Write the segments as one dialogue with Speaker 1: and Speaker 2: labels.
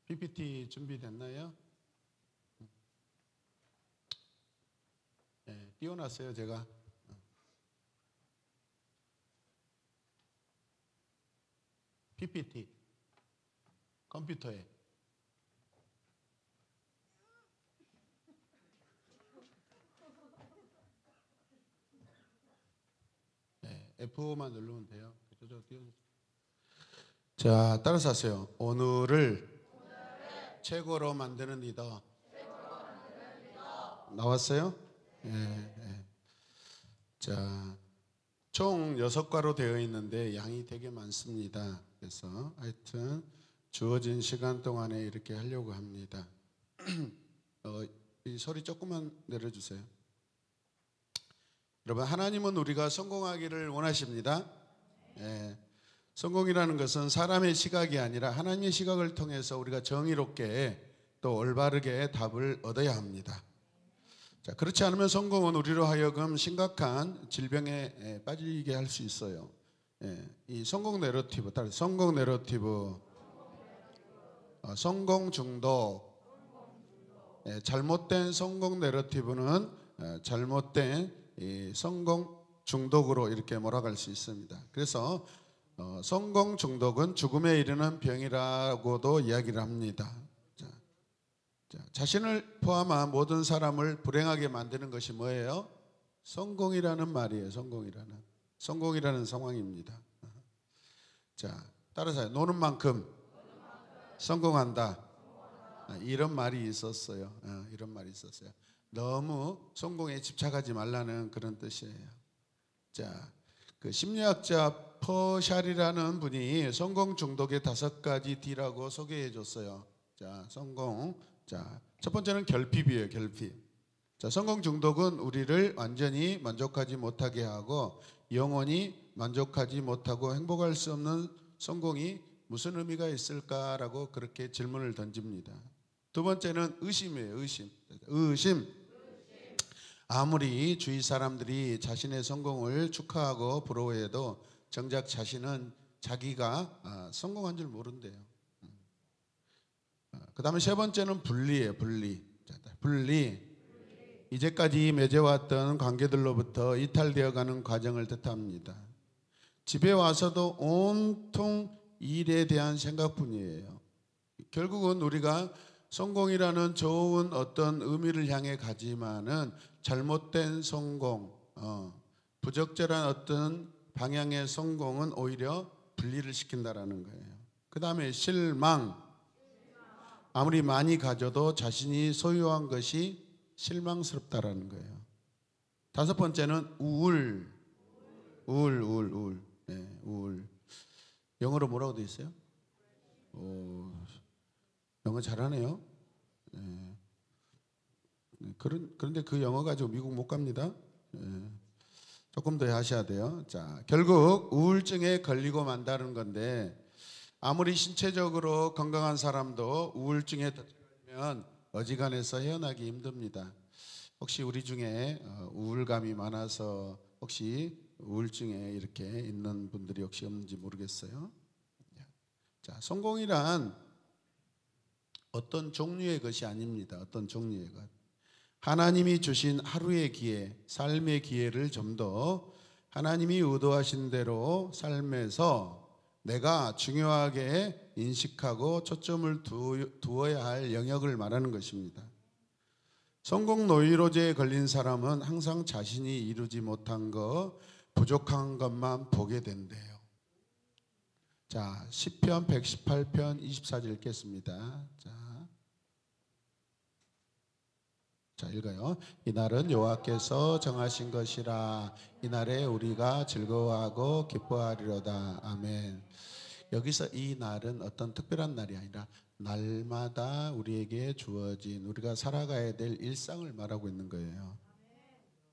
Speaker 1: PPT 준비됐나요? 네, 띄워놨어요 제가. PPT 컴퓨터에. 네, F5만 누르면 돼요. 자, 따라서 하세요. 오늘을 최고로 만드는 리더. 나왔어요? 예, 예. 자, 총 6과로 되어 있는데 양이 되게 많습니다. 그래서 하여튼 주어진 시간 동안에 이렇게 하려고 합니다. 이 소리 조금만 내려주세요. 여러분, 하나님은 우리가 성공하기를 원하십니다. 예. 성공이라는 것은 사람의 시각이 아니라 하나님의 시각을 통해서 우리가 정의롭게 또 올바르게 답을 얻어야 합니다. 자, 그렇지 않으면 성공은 우리로 하여금 심각한 질병에 빠지게 할 수 있어요. 예, 이 성공 내러티브, 성공 내러티브, 성공 중독, 잘못된 성공 내러티브는 잘못된 이 성공 중독으로 이렇게 몰아갈 수 있습니다. 그래서 성공 중독은 죽음에 이르는 병이라고도 이야기를 합니다. 자신을 포함한 모든 사람을 불행하게 만드는 것이 뭐예요? 성공이라는 말이에요. 성공이라는 상황입니다. 자, 따라서 노는 만큼 성공한다. 이런 말이 있었어요. 이런 말이 있었어요. 너무 성공에 집착하지 말라는 그런 뜻이에요. 자, 그 심리학자 퍼샬이라는 분이 성공 중독의 5가지 D라고 소개해 줬어요. 자, 성공. 자, 첫 번째는 결핍이에요. 결핍. 자, 성공 중독은 우리를 완전히 만족하지 못하게 하고 영원히 만족하지 못하고 행복할 수 없는 성공이 무슨 의미가 있을까라고 그렇게 질문을 던집니다. 두 번째는 의심이에요. 의심. 아무리 주위 사람들이 자신의 성공을 축하하고 부러워해도 정작 자신은 자기가 성공한 줄 모른대요. 그 다음에 세 번째는 분리예요. 분리. 이제까지 맺어왔던 관계들로부터 이탈되어가는 과정을 뜻합니다. 집에 와서도 온통 일에 대한 생각뿐이에요. 결국은 우리가 성공이라는 좋은 어떤 의미를 향해 가지만은 잘못된 성공, 부적절한 어떤 방향의 성공은 오히려 분리를 시킨다라는 거예요. 그 다음에 실망. 아무리 많이 가져도 자신이 소유한 것이 실망스럽다라는 거예요. 다섯 번째는 우울. 네, 우울. 영어로 뭐라고 되어 있어요? 영어 잘하네요. 네. 그런데 그 영어 가지고 미국 못 갑니다. 네. 조금 더 하셔야 돼요. 자, 결국 우울증에 걸리고 만다는 건데 아무리 신체적으로 건강한 사람도 우울증에 걸리면 어지간해서 헤어나기 힘듭니다. 혹시 우리 중에 우울감이 많아서 혹시 우울증에 이렇게 있는 분들이 혹시 없는지 모르겠어요. 자, 성공이란 어떤 종류의 것이 아닙니다. 어떤 종류의 것. 하나님이 주신 하루의 기회, 삶의 기회를 좀 더 하나님이 의도하신 대로 삶에서 내가 중요하게 인식하고 초점을 두어야 할 영역을 말하는 것입니다. 성공 노이로제에 걸린 사람은 항상 자신이 이루지 못한 것, 부족한 것만 보게 된대요. 자, 시편 118편 24절 읽겠습니다. 자, 읽어요. 이날은 여호와께서 정하신 것이라. 이날에 우리가 즐거워하고 기뻐하리로다. 아멘. 여기서 이 날은 어떤 특별한 날이 아니라 날마다 우리에게 주어진 우리가 살아가야 될 일상을 말하고 있는 거예요.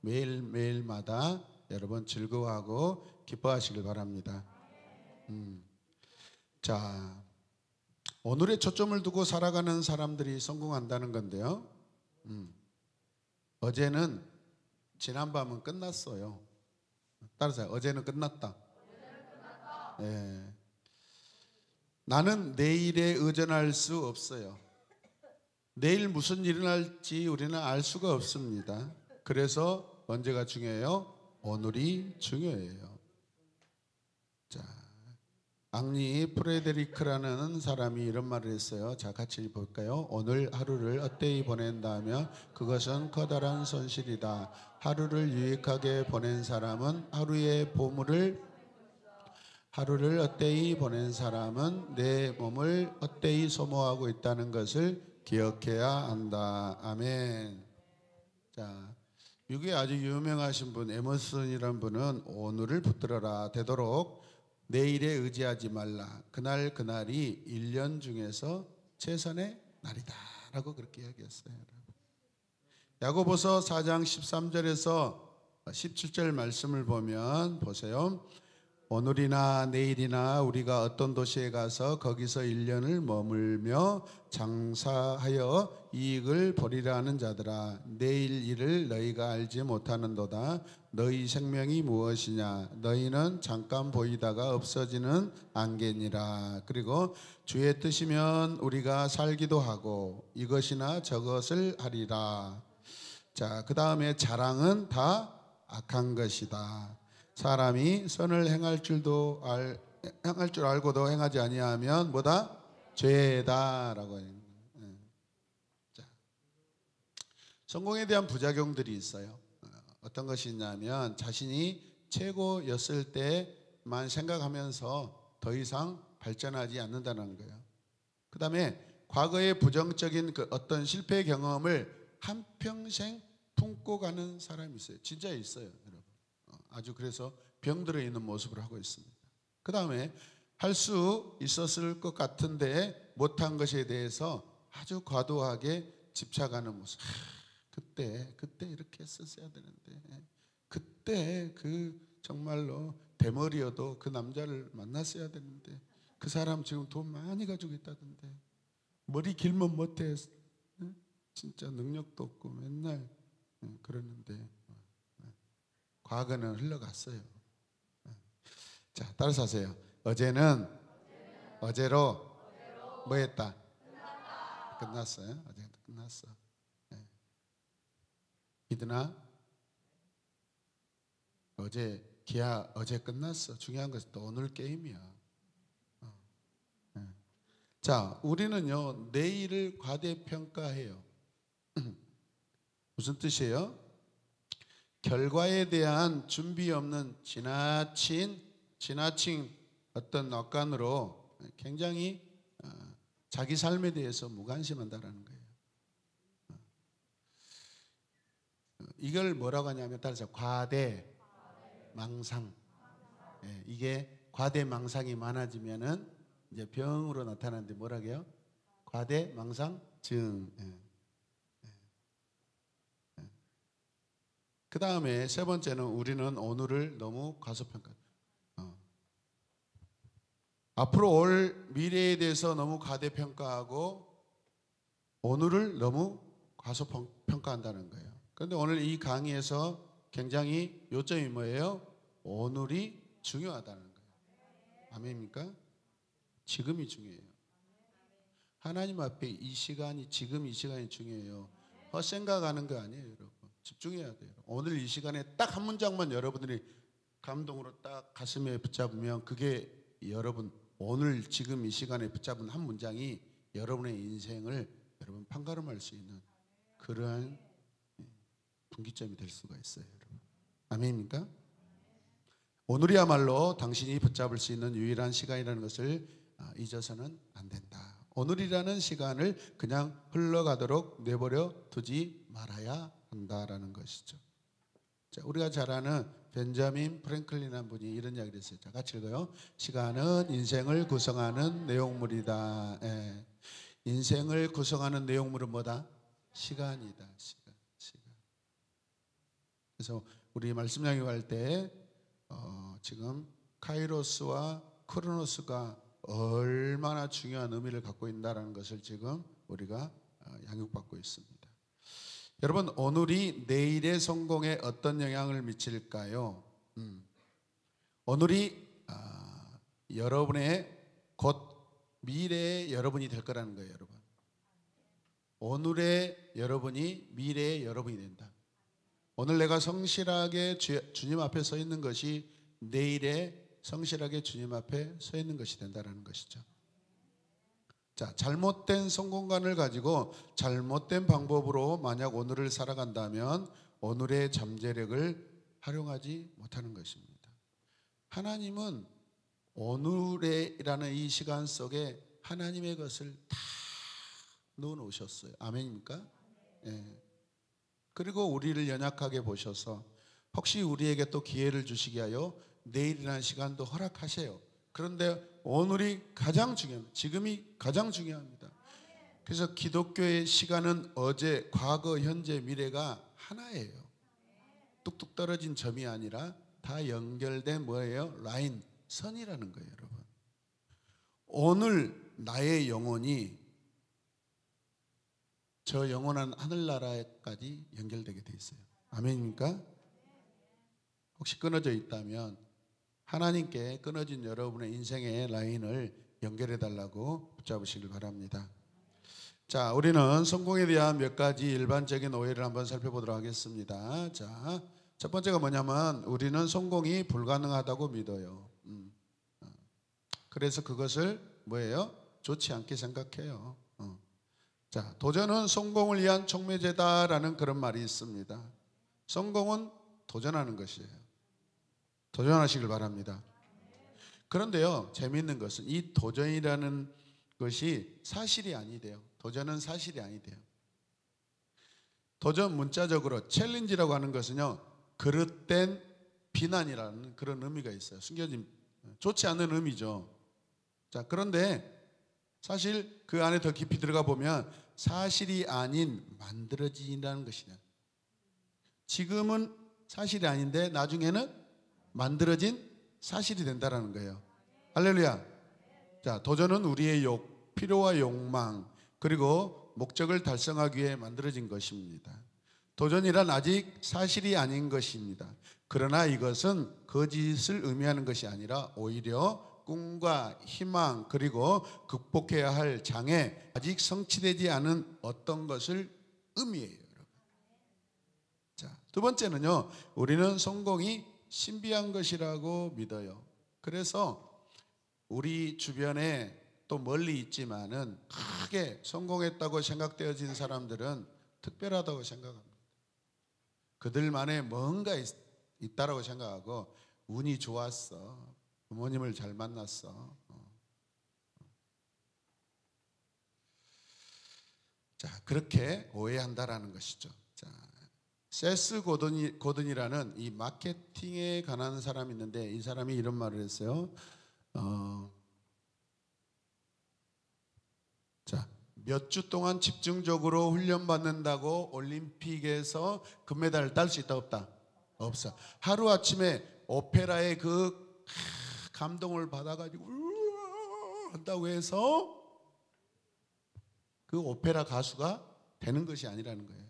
Speaker 1: 매일마다 여러분 즐거워하고 기뻐하시길 바랍니다. 자, 오늘의 초점을 두고 살아가는 사람들이 성공한다는 건데요. 어제는 지난밤은 끝났어요. 따라서 어제는 끝났다. 예. 나는 내일에 의존할 수 없어요. 내일 무슨 일이 날지 우리는 알 수가 없습니다. 그래서 언제가 중요해요? 오늘이 중요해요. 자, 앙리 프레데리크라는 사람이 이런 말을 했어요. 자, 같이 볼까요? 오늘 하루를 어때이 보낸다면 그것은 커다란 손실이다. 하루를 유익하게 보낸 사람은 하루를 엇되이 보낸 사람은 내 몸을 엇되이 소모하고 있다는 것을 기억해야 한다. 아멘. 자, 미국에 아주 유명하신 분 에머슨이라는 분은 오늘을 붙들어라. 되도록 내일에 의지하지 말라. 그날 그날이 1년 중에서 최선의 날이다 라고 그렇게 이야기했어요. 야고보서 4장 13절에서 17절 말씀을 보면 보세요. 오늘이나 내일이나 우리가 어떤 도시에 가서 거기서 1년을 머물며 장사하여 이익을 보리라 하는 자들아, 내일 일을 너희가 알지 못하는도다. 너희 생명이 무엇이냐? 너희는 잠깐 보이다가 없어지는 안개니라. 그리고 주의 뜻이면 우리가 살기도 하고 이것이나 저것을 하리라. 자, 그 다음에 자랑은 다 악한 것이다. 사람이 선을 행할 줄 알고도 행하지 아니하면 뭐다? 죄다라고 해요. 자, 성공에 대한 부작용들이 있어요. 어떤 것이 있냐면 자신이 최고였을 때만 생각하면서 더 이상 발전하지 않는다는 거예요. 그 다음에 과거의 부정적인 그 어떤 실패 경험을 한평생 품고 가는 사람이 있어요. 진짜 있어요, 여러분. 아주 그래서 병들어 있는 모습을 하고 있습니다. 그 다음에 할 수 있었을 것 같은데 못한 것에 대해서 아주 과도하게 집착하는 모습. 그때 이렇게 했었어야 되는데, 그때 그 정말로 대머리여도 그 남자를 만났어야 되는데, 그 사람 지금 돈 많이 가지고 있다던데, 머리 길면 못해, 진짜 능력도 없고 맨날 그러는데 과거는 흘러갔어요. 자, 따라서 하세요. 어제는 어제로 뭐 했다? 끝났어요. 어제 끝났어. 이드나 어제 기아 어제 끝났어. 중요한 것은 또 오늘 게임이야. 자, 우리는요 내일을 과대평가해요. 무슨 뜻이에요? 결과에 대한 준비 없는 지나친 어떤 낯간으로 굉장히 자기 삶에 대해서 무관심한다라는 거예요. 이걸 뭐라고 하냐면 따라서 과대망상. 이게 과대망상이 많아지면은 이제 병으로 나타나는데 뭐라고 해요? 과대망상증. 그 다음에 세 번째는 우리는 오늘을 너무 과소평가. 앞으로 올 미래에 대해서 너무 과대평가하고 오늘을 너무 과소평가한다는 거예요. 그런데 오늘 이 강의에서 굉장히 요점이 뭐예요? 오늘이 중요하다는 거예요. 아멘입니까? 지금이 중요해요. 하나님 앞에 이 시간이 지금 이 시간이 중요해요. 헛생각하는 거 아니에요, 여러분. 집중해야 돼요. 오늘 이 시간에 딱 한 문장만 여러분들이 감동으로 딱 가슴에 붙잡으면 그게 여러분 오늘 지금 이 시간에 붙잡은 한 문장이 여러분의 인생을 여러분 판가름할 수 있는 그러한 분기점이 될 수가 있어요, 여러분. 아멘입니까? 오늘이야말로 당신이 붙잡을 수 있는 유일한 시간이라는 것을 잊어서는 안 된다. 오늘이라는 시간을 그냥 흘러가도록 내버려 두지 말아야 한다라는 것이죠. 자, 우리가 잘 아는 벤자민 프랭클린이라는 분이 이런 이야기를 했어요. 자, 같이 읽어요. 시간은 인생을 구성하는 내용물이다. 인생을 구성하는 내용물은 뭐다? 시간이다. 시간. 그래서 우리 말씀 양육할 때 지금 카이로스와 크로노스가 얼마나 중요한 의미를 갖고 있다는 것을 지금 우리가 양육받고 있습니다. 여러분, 오늘이 내일의 성공에 어떤 영향을 미칠까요? 오늘이 여러분의 곧 미래의 여러분이 될 거라는 거예요, 여러분. 오늘의 여러분이 미래의 여러분이 된다. 오늘 내가 성실하게 주님 앞에 서 있는 것이 내일에 성실하게 주님 앞에 서 있는 것이 된다는 것이죠. 자, 잘못된 성공관을 가지고 잘못된 방법으로 만약 오늘을 살아간다면 오늘의 잠재력을 활용하지 못하는 것입니다. 하나님은 오늘이라는 이 시간 속에 하나님의 것을 다 넣어 놓으셨어요. 아멘입니까? 예. 그리고 우리를 연약하게 보셔서 혹시 우리에게 또 기회를 주시기 위하여 내일이라는 시간도 허락하세요. 그런데 오늘이 가장 중요합니다. 지금이 가장 중요합니다. 그래서 기독교의 시간은 어제, 과거, 현재, 미래가 하나예요. 뚝뚝 떨어진 점이 아니라 다 연결된 뭐예요? 라인, 선이라는 거예요, 여러분. 오늘 나의 영혼이 저 영원한 하늘나라까지 연결되게 돼 있어요. 아멘입니까? 혹시 끊어져 있다면 하나님께 끊어진 여러분의 인생의 라인을 연결해 달라고 붙잡으시길 바랍니다. 자, 우리는 성공에 대한 몇 가지 일반적인 오해를 한번 살펴보도록 하겠습니다. 자, 첫 번째가 뭐냐면 우리는 성공이 불가능하다고 믿어요. 그래서 그것을 뭐예요? 좋지 않게 생각해요. 자, 도전은 성공을 위한 촉매제다라는 그런 말이 있습니다. 성공은 도전하는 것이에요. 도전하시길 바랍니다. 그런데요, 재미있는 것은 이 도전이라는 것이 사실이 아니대요. 도전은 사실이 아니대요. 도전 문자적으로 챌린지라고 하는 것은요, 그릇된 비난이라는 그런 의미가 있어요. 숨겨진 좋지 않은 의미죠. 자, 그런데 사실 그 안에 더 깊이 들어가 보면 사실이 아닌 만들어진다는 것이냐. 지금은 사실이 아닌데 나중에는 만들어진 사실이 된다는 거예요. 할렐루야. 자, 도전은 우리의 필요와 욕망 그리고 목적을 달성하기 위해 만들어진 것입니다. 도전이란 아직 사실이 아닌 것입니다. 그러나 이것은 거짓을 의미하는 것이 아니라 오히려 꿈과 희망 그리고 극복해야 할 장애, 아직 성취되지 않은 어떤 것을 의미해요, 여러분. 자, 두 번째는요, 우리는 성공이 신비한 것이라고 믿어요. 그래서 우리 주변에 또 멀리 있지만은 크게 성공했다고 생각되어진 사람들은 특별하다고 생각합니다. 그들만의 뭔가 있다라고 생각하고 운이 좋았어. 부모님을 잘 만났어. 자, 그렇게 오해한다라는 것이죠. 자, 세스 고든이라는 이 마케팅에 관한 사람이 있는데 이 사람이 이런 말을 했어요. 자, 몇 주 동안 집중적으로 훈련받는다고 올림픽에서 금메달을 딸 수 있다 없다? 없어. 하루아침에 오페라의 그 감동을 받아가지고 한다고 해서 그 오페라 가수가 되는 것이 아니라는 거예요.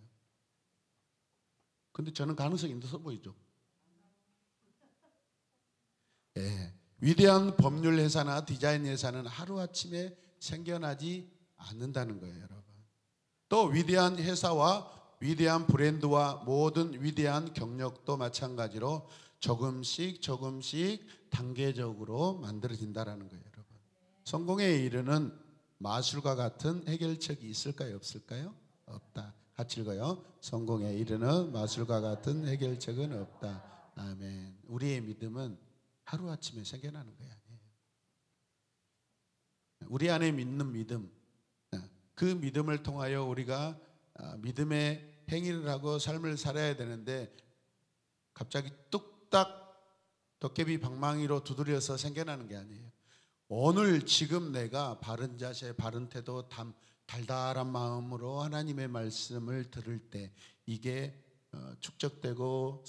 Speaker 1: 근데 저는 가능성이 있어 보이죠. 예, 위대한 법률 회사나 디자인 회사는 하루아침에 생겨나지 않는다는 거예요, 여러분. 또 위대한 회사와 위대한 브랜드와 모든 위대한 경력도 마찬가지로 조금씩 단계적으로 만들어진다라는 거예요, 여러분. 성공에 이르는 마술과 같은 해결책이 있을까요, 없을까요? 없다. 같이 읽어요. 성공에 이르는 마술과 같은 해결책은 없다. 아멘. 우리의 믿음은 하루아침에 생겨나는 거예요. 우리 안에 믿는 믿음, 그 믿음을 통하여 우리가 믿음의 행위를 하고 삶을 살아야 되는데 갑자기 뚝딱 도깨비 방망이로 두드려서 생겨나는 게 아니에요. 오늘 지금 내가 바른 자세, 바른 태도, 달달한 마음으로 하나님의 말씀을 들을 때 이게 축적되고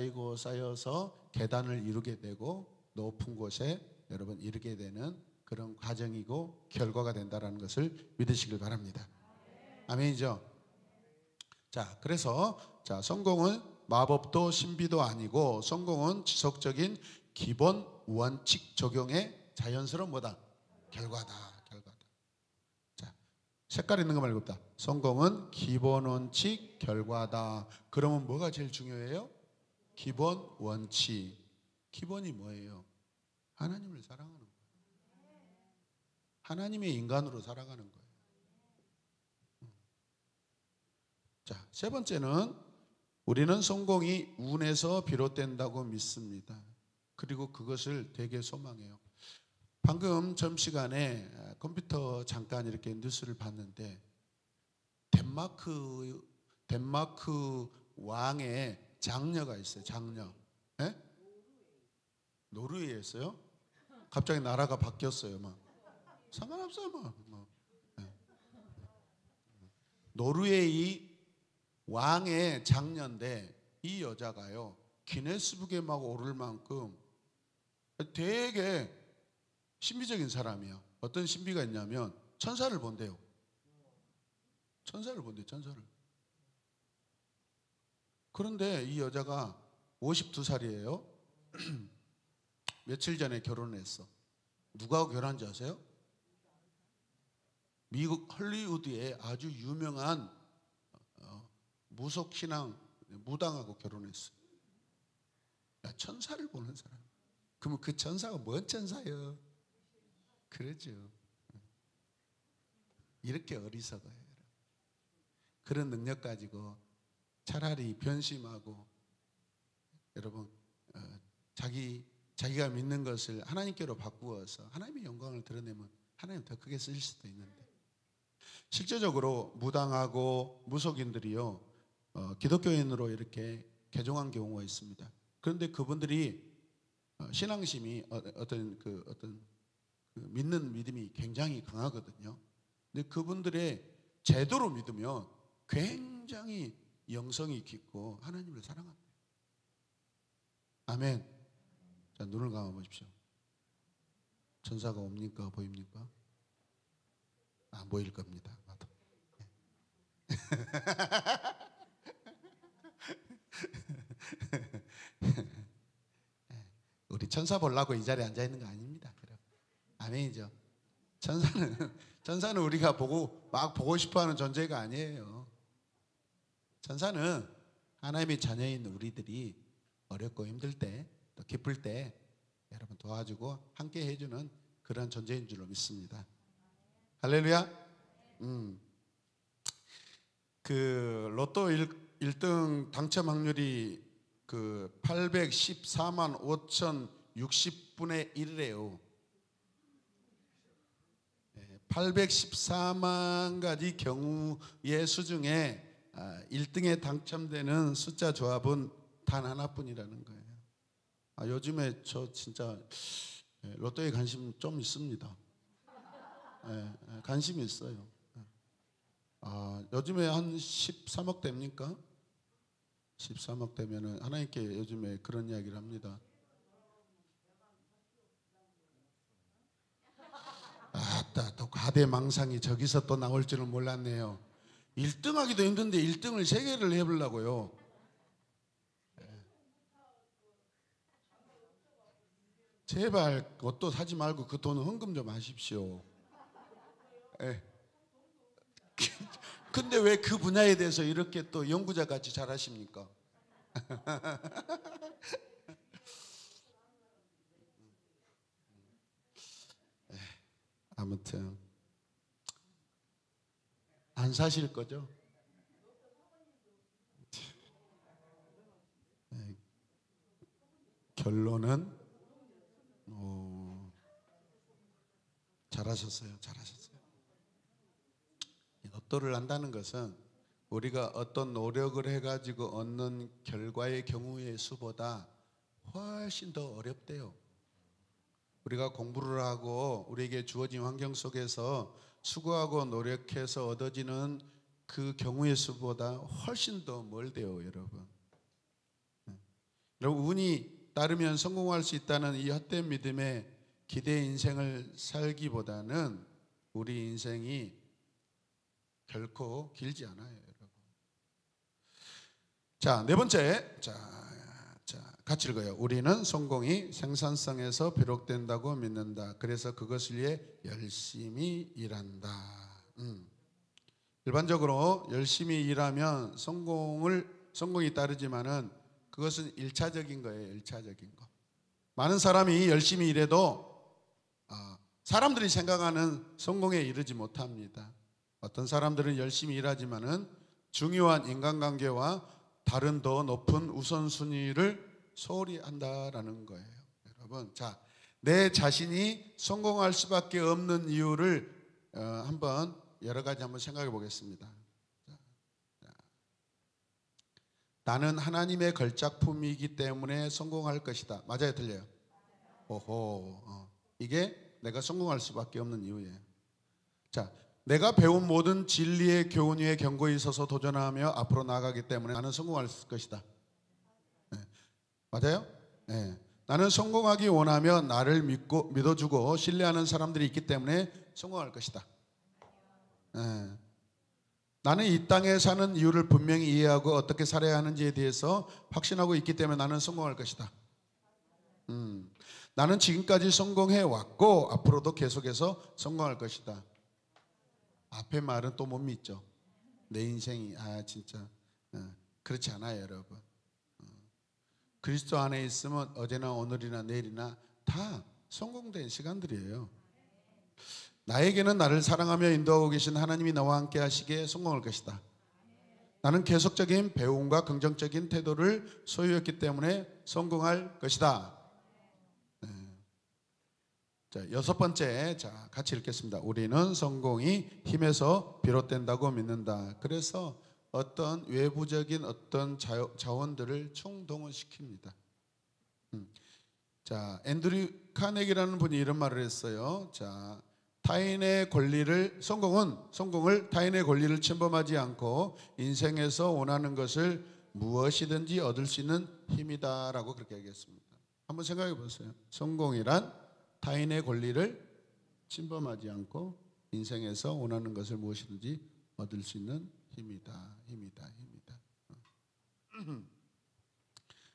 Speaker 1: 쌓여서 계단을 이루게 되고 높은 곳에 여러분 이르게 되는 그런 과정이고 결과가 된다는 것을 믿으시길 바랍니다. 아멘이죠? 자, 그래서 성공은 마법도 신비도 아니고 성공은 지속적인 기본 원칙 적용의 자연스러운 뭐다? 결과다. 자, 색깔 있는 거 말고 다. 성공은 기본 원칙, 결과다. 그러면 뭐가 제일 중요해요? 기본 원칙. 기본이 뭐예요? 하나님을 사랑하는 거예요. 하나님의 인간으로 살아가는 거예요. 자, 세 번째는 우리는 성공이 운에서 비롯된다고 믿습니다. 그리고 그것을 되게 소망해요. 방금 점심시간에 컴퓨터 잠깐 이렇게 뉴스를 봤는데 덴마크 왕의 장녀가 있어요. 장녀. 예? 노르웨이였어요? 갑자기 나라가 바뀌었어요. 막 상관없어요. 뭐. 예. 노르웨이 왕의 장녀인데 이 여자가요 기네스북에 막 오를 만큼 되게 신비적인 사람이야. 어떤 신비가 있냐면 천사를 본대요. 천사를. 그런데 이 여자가 52살이에요. 며칠 전에 결혼을 했어. 누구하고 결혼한지 아세요? 미국 헐리우드의 아주 유명한 무속신앙 무당하고 결혼했어. 야, 천사를 보는 사람. 그러면 그 천사가 뭔 천사예요? 그러죠. 이렇게 어리석어요. 그런 능력 가지고 차라리 변심하고 여러분 자기가 믿는 것을 하나님께로 바꾸어서 하나님의 영광을 드러내면 하나님 더 크게 쓰실 수도 있는데 실제적으로 무당하고 무속인들이요 기독교인으로 이렇게 개종한 경우가 있습니다. 그런데 그분들이 신앙심이 어떤 믿는 믿음이 굉장히 강하거든요. 근데 그분들의 제대로 믿으면 굉장히 영성이 깊고 하나님을 사랑합니다. 아멘. 자, 눈을 감아 보십시오. 천사가 옵니까? 보입니까? 안 보일 겁니다. 우리 천사 보려고 이 자리에 앉아 있는 거 아닙니다. 아멘이죠. 천사는 우리가 막 보고 싶어하는 존재가 아니에요. 천사는 하나님의 자녀인 우리들이 어렵고 힘들 때, 또 기쁠 때 여러분 도와주고 함께 해주는 그런 존재인 줄로 믿습니다. 할렐루야. 그 로또 1등 당첨 확률이 그 814만 5,060분의 1이래요. 814만 가지 경우의 수 중에 1등에 당첨되는 숫자 조합은 단 하나뿐이라는 거예요. 요즘에 저 진짜 로또에 관심 좀 있습니다. 관심이 있어요. 요즘에 한 13억 됩니까? 13억 되면은 하나님께 요즘에 그런 이야기를 합니다. 또 가대망상이 저기서 또 나올 줄은 몰랐네요. 1등 하기도 힘든데 1등을 3개를 해보려고요. 제발 그것도 사지 말고 그 돈은 헌금 좀 하십시오. 근데 왜 그 분야에 대해서 이렇게 또 연구자 같이 잘하십니까? 아무튼 안 사실 거죠? 결론은 잘하셨어요. 로또를 한다는 것은 우리가 어떤 노력을 해가지고 얻는 결과의 경우의 수보다 훨씬 더 어렵대요. 우리가 공부를 하고 우리에게 주어진 환경 속에서 수고하고 노력해서 얻어지는 그 경우의 수보다 훨씬 더 멀대요, 여러분. 여러분, 운이 따르면 성공할 수 있다는 이 헛된 믿음에 기대 인생을 살기보다는 우리 인생이 결코 길지 않아요, 여러분. 자, 네 번째. 같이 읽어요. 우리는 성공이 생산성에서 비롯된다고 믿는다. 그래서 그것을 위해 열심히 일한다. 일반적으로 열심히 일하면 성공이 따르지만은 그것은 일차적인 거예요. 일차적인 거. 많은 사람이 열심히 일해도 사람들이 생각하는 성공에 이르지 못합니다. 어떤 사람들은 열심히 일하지만은 중요한 인간관계와 다른 더 높은 우선순위를 소홀히 한다라는 거예요. 여러분, 자, 내 자신이 성공할 수밖에 없는 이유를 한번 여러 가지 한번 생각해 보겠습니다. 나는 하나님의 걸작품이기 때문에 성공할 것이다. 맞아요, 틀려요? 오호, 이게 내가 성공할 수밖에 없는 이유예요. 자, 내가 배운 모든 진리의 교훈 위에 견고히 서서 도전하며 앞으로 나아가기 때문에 나는 성공할 것이다. 네. 맞아요? 네. 나는 성공하기 원하며 나를 믿어주고 신뢰하는 사람들이 있기 때문에 성공할 것이다. 네. 나는 이 땅에 사는 이유를 분명히 이해하고 어떻게 살아야 하는지에 대해서 확신하고 있기 때문에 나는 성공할 것이다. 나는 지금까지 성공해 왔고 앞으로도 계속해서 성공할 것이다. 앞에 말은 또 못 믿죠. 내 인생이 진짜 그렇지 않아요, 여러분. 그리스도 안에 있으면 어제나 오늘이나 내일이나 다 성공된 시간들이에요. 나에게는 나를 사랑하며 인도하고 계신 하나님이 나와 함께 하시기에 성공할 것이다. 나는 계속적인 배움과 긍정적인 태도를 소유했기 때문에 성공할 것이다. 자, 여섯 번째, 자, 같이 읽겠습니다. 우리는 성공이 힘에서 비롯된다고 믿는다. 그래서 어떤 외부적인 어떤 자원들을 총동원시킵니다. 자, 앤드류 카네기라는 분이 이런 말을 했어요. 자, 성공을 타인의 권리를 침범하지 않고 인생에서 원하는 것을 무엇이든지 얻을 수 있는 힘이다라고 그렇게 얘기했습니다. 한번 생각해 보세요. 성공이란 타인의 권리를 침범하지 않고 인생에서 원하는 것을 무엇이든지 얻을 수 있는 힘이다.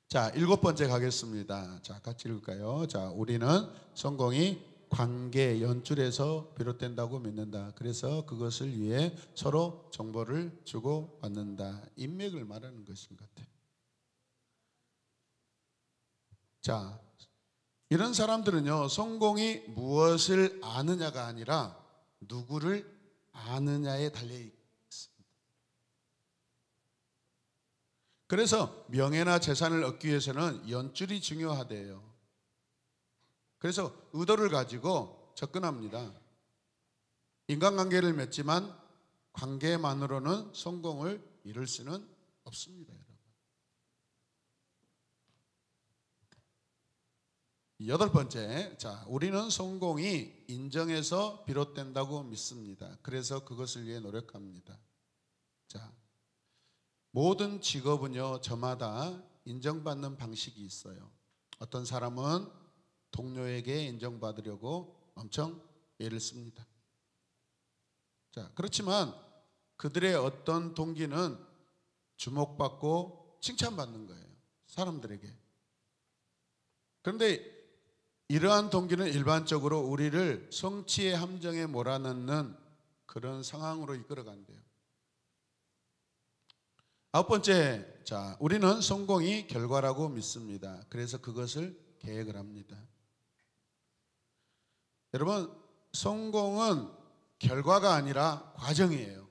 Speaker 1: 자, 일곱 번째 가겠습니다. 자, 같이 읽을까요? 자, 우리는 성공이 관계 연줄에서 비롯된다고 믿는다. 그래서 그것을 위해 서로 정보를 주고 받는다. 인맥을 말하는 것인 것 같아요. 자, 이런 사람들은요, 성공이 무엇을 아느냐가 아니라 누구를 아느냐에 달려 있습니다. 그래서 명예나 재산을 얻기 위해서는 연줄이 중요하대요. 그래서 의도를 가지고 접근합니다. 인간관계를 맺지만 관계만으로는 성공을 이룰 수는 없습니다. 여덟 번째, 자, 우리는 성공이 인정에서 비롯된다고 믿습니다. 그래서 그것을 위해 노력합니다. 자, 모든 직업은요, 저마다 인정받는 방식이 있어요. 어떤 사람은 동료에게 인정받으려고 엄청 애를 씁니다. 자, 그렇지만 그들의 어떤 동기는 주목받고 칭찬받는 거예요. 사람들에게. 그런데 이러한 동기는 일반적으로 우리를 성취의 함정에 몰아넣는 그런 상황으로 이끌어간대요. 아홉 번째, 자, 우리는 성공이 결과라고 믿습니다. 그래서 그것을 계획을 합니다. 여러분, 성공은 결과가 아니라 과정이에요.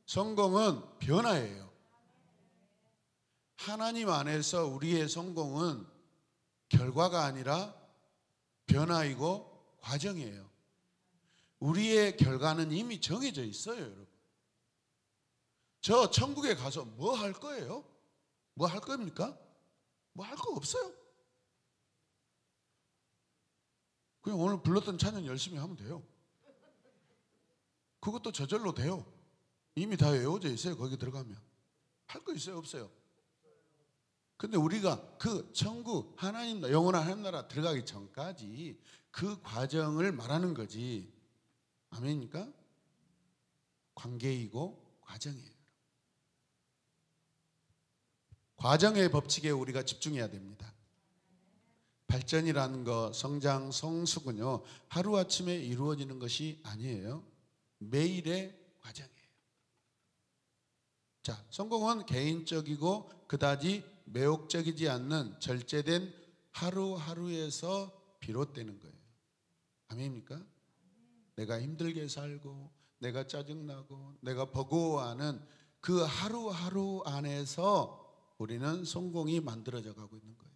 Speaker 1: 성공은 변화예요. 하나님 안에서 우리의 성공은 결과가 아니라 변화이고 과정이에요. 우리의 결과는 이미 정해져 있어요, 여러분. 저 천국에 가서 뭐 할 거예요? 뭐 할 겁니까? 뭐 할 거 없어요. 그냥 오늘 불렀던 찬양 열심히 하면 돼요. 그것도 저절로 돼요. 이미 다 외워져 있어요. 거기 들어가면 할 거 있어요, 없어요? 근데 우리가 그 천국 하나님 영원한 하나님 나라 들어가기 전까지 그 과정을 말하는 거지. 아멘입니까? 관계이고 과정이에요. 과정의 법칙에 우리가 집중해야 됩니다. 발전이라는 거, 성장, 성숙은요, 하루아침에 이루어지는 것이 아니에요. 매일의 과정이에요. 자, 성공은 개인적이고 그다지 매혹적이지 않는 절제된 하루하루에서 비롯되는 거예요. 아멘입니까? 내가 힘들게 살고 내가 짜증나고 내가 버거워하는 그 하루하루 안에서 우리는 성공이 만들어져 가고 있는 거예요.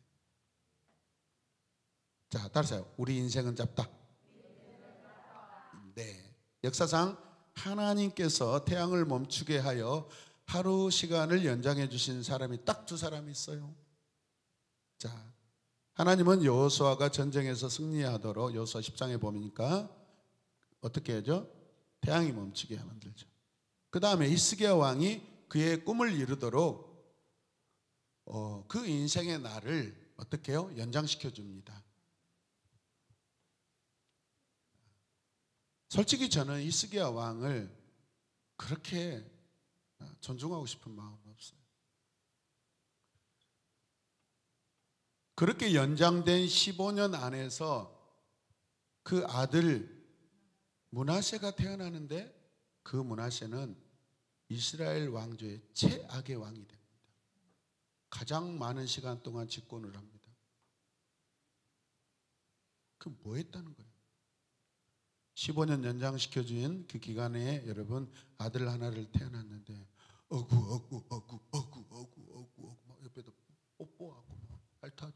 Speaker 1: 자, 따라서요. 우리 인생은 짧다. 네. 역사상 하나님께서 태양을 멈추게 하여 하루 시간을 연장해 주신 사람이 딱 두 사람이 있어요. 자, 하나님은 여호수아가 전쟁에서 승리하도록 여호수아 10장에 보니까 어떻게 하죠? 태양이 멈추게 만들죠. 그 다음에 히스기야 왕이 그의 꿈을 이루도록 그 인생의 날을 어떻게 해요? 연장시켜 줍니다. 솔직히 저는 히스기야 왕을 그렇게 존중하고 싶은 마음은 없어요. 그렇게 연장된 15년 안에서 그 아들 므낫세가 태어나는데 그 므낫세는 이스라엘 왕조의 최악의 왕이 됩니다. 가장 많은 시간 동안 집권을 합니다. 그 뭐 했다는 거예요? 15년 연장시켜준 그 기간에 여러분 아들 하나를 태어났는데 어구 옆에도 뽀뽀하고 핥아.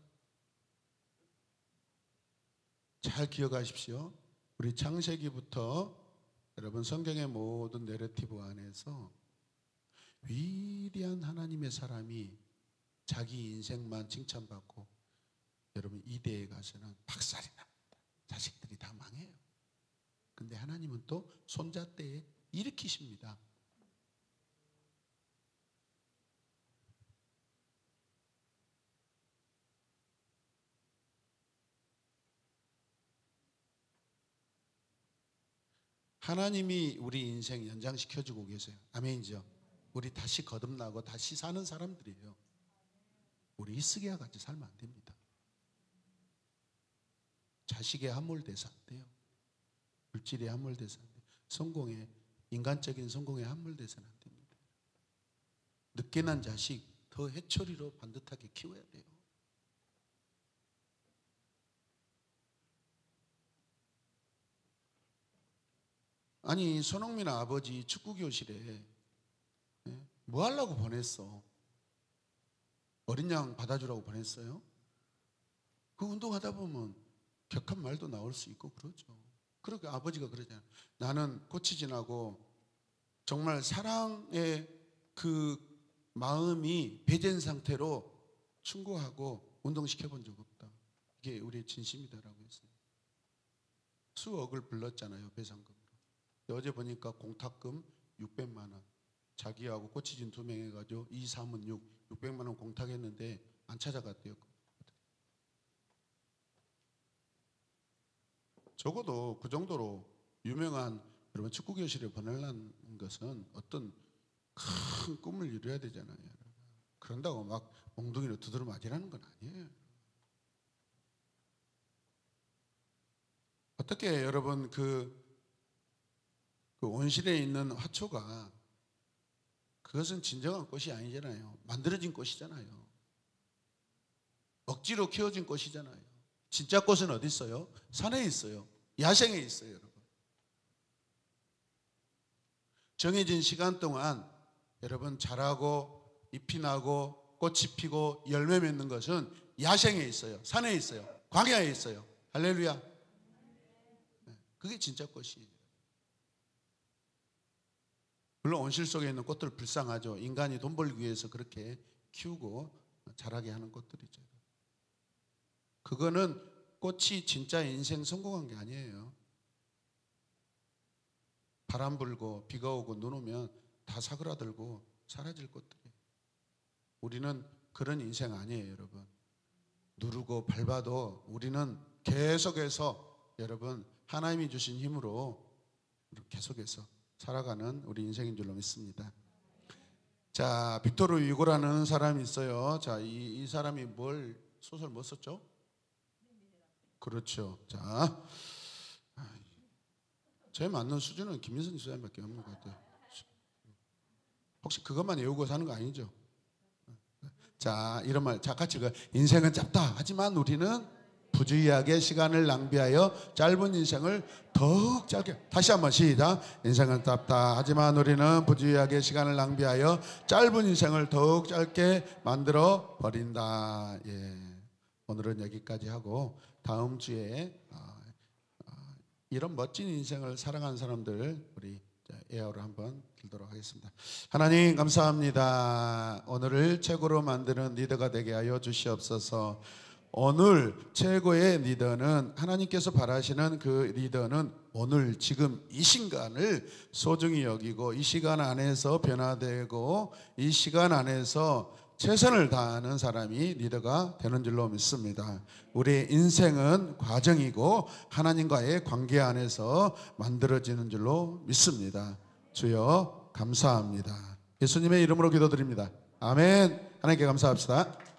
Speaker 1: 잘 기억하십시오. 우리 창세기부터 여러분 성경의 모든 내러티브 안에서 위대한 하나님의 사람이 자기 인생만 칭찬받고 여러분 이대에 가서는 박살이 납니다. 자식들이 다 망해요. 근데 하나님은 또 손자 때에 일으키십니다. 하나님이 우리 인생 연장시켜주고 계세요. 아멘이죠. 우리 다시 거듭나고 다시 사는 사람들이에요. 우리 히스기야 같이 살면 안 됩니다. 자식에 함몰돼서 안 돼요. 물질에 함몰돼서 안 돼요. 성공에, 인간적인 성공에 함몰돼서는 안 됩니다. 늦게 난 자식 더 해초리로 반듯하게 키워야 돼요. 아니 손흥민 아버지 축구교실에 뭐 하려고 보냈어? 어린 양 받아주라고 보냈어요? 그 운동하다 보면 격한 말도 나올 수 있고 그러죠. 그렇게 아버지가 그러잖아요. 나는 코치진하고 정말 사랑의 그 마음이 배제된 상태로 충고하고 운동시켜본 적 없다. 이게 우리의 진심이다라고 했어요. 수억을 불렀잖아요. 배상금으로. 어제 보니까 공탁금 600만 원. 자기하고 코치진 2명 해가지고 2, 3은 600만 원 공탁했는데 안 찾아갔대요. 적어도 그 정도로 유명한 여러분 축구교실에 보내려는 것은 어떤 큰 꿈을 이루어야 되잖아요. 그런다고 막 몽둥이로 두드려 맞으라는 건 아니에요. 어떻게 여러분 그 온실에 있는 화초가 그것은 진정한 꽃이 아니잖아요. 만들어진 꽃이잖아요. 억지로 키워진 꽃이잖아요. 진짜 꽃은 어디 있어요? 산에 있어요. 야생에 있어요, 여러분. 정해진 시간 동안 여러분 자라고 잎이 나고 꽃이 피고 열매 맺는 것은 야생에 있어요. 산에 있어요. 광야에 있어요. 할렐루야. 그게 진짜 꽃이에요. 물론 온실 속에 있는 꽃들 불쌍하죠. 인간이 돈 벌기 위해서 그렇게 키우고 자라게 하는 꽃들이죠. 그거는 꽃이 진짜 인생 성공한 게 아니에요. 바람 불고 비가 오고 눈 오면 다 사그라들고 사라질 꽃들이에요. 우리는 그런 인생 아니에요, 여러분. 누르고 밟아도 우리는 계속해서 여러분 하나님이 주신 힘으로 계속해서 살아가는 우리 인생인 줄로 믿습니다. 자, 빅토르 유고라는 사람이 있어요. 자, 이 사람이 소설 뭐 썼죠? 그렇죠. 자, 제 맞는 수준은 김민선 수장님밖에 없는 것 같아요. 혹시 그것만 외우고 사는 거 아니죠? 자, 이런 말, 자, 같이 인생은 짧다. 하지만 우리는 부주의하게 시간을 낭비하여 짧은 인생을 더욱 짧게. 다시 한번 시작. 인생은 짧다. 하지만 우리는 부주의하게 시간을 낭비하여 짧은 인생을 더욱 짧게 만들어 버린다. 예. 오늘은 여기까지 하고 다음 주에 이런 멋진 인생을 살아가는 사람들 우리 에어로 한번 들도록 하겠습니다. 하나님 감사합니다. 오늘을 최고로 만드는 리더가 되게 하여 주시옵소서. 오늘 최고의 리더는 하나님께서 바라시는 그 리더는 오늘 지금 이 시간을 소중히 여기고 이 시간 안에서 변화되고 이 시간 안에서 최선을 다하는 사람이 리더가 되는 줄로 믿습니다. 우리의 인생은 과정이고 하나님과의 관계 안에서 만들어지는 줄로 믿습니다. 주여 감사합니다. 예수님의 이름으로 기도드립니다. 아멘. 하나님께 감사합시다.